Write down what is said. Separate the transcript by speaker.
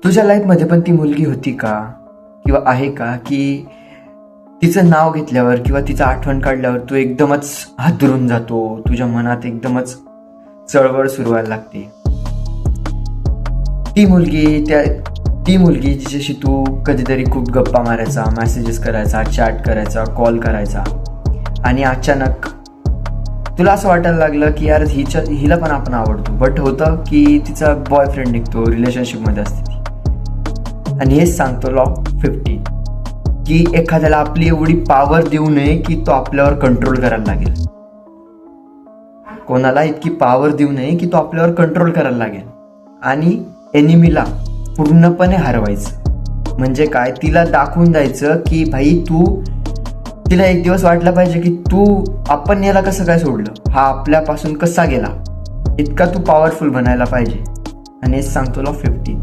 Speaker 1: तुझ्या लाईफमध्ये पण ती मुलगी होती का किंवा आहे का की तिचं नाव घेतल्यावर किंवा तिचं आठवण काढल्यावर तू एकदमच हादरून जातो, तुझ्या मनात एकदमच चळवळ सुरू व्हायला लागते? ती मुलगी जिच्याशी तू कधीतरी खूप गप्पा मारायचा, मेसेजेस करायचा, चॅट करायचा, कॉल करायचा, आणि अचानक तुला असं वाटायला लागलं की यार हिला पण आपण आवडतो, बट होतं की तिचा बॉयफ्रेंड निघतो, रिलेशनशिपमध्ये असते ती. आणि हेच सांगतो लॉ 50 की एखाद्याला आपली एवढी पॉवर देऊ नये की तो आपल्यावर कंट्रोल करायला लागेल. कोणाला इतकी पॉवर देऊ नये की तो आपल्यावर कंट्रोल करायला लागेल आणि एनिमीला पूर्णपणे हरवायचं. म्हणजे काय, तिला दाखवून द्यायचं की भाई तिला एक दिवस वाटलं पाहिजे की आपण याला कसं काय सोडलं, हा आपल्यापासून कसा गेला, इतका तू पॉवरफुल बनायला पाहिजे. आणि हेच सांगतो लॉ 50.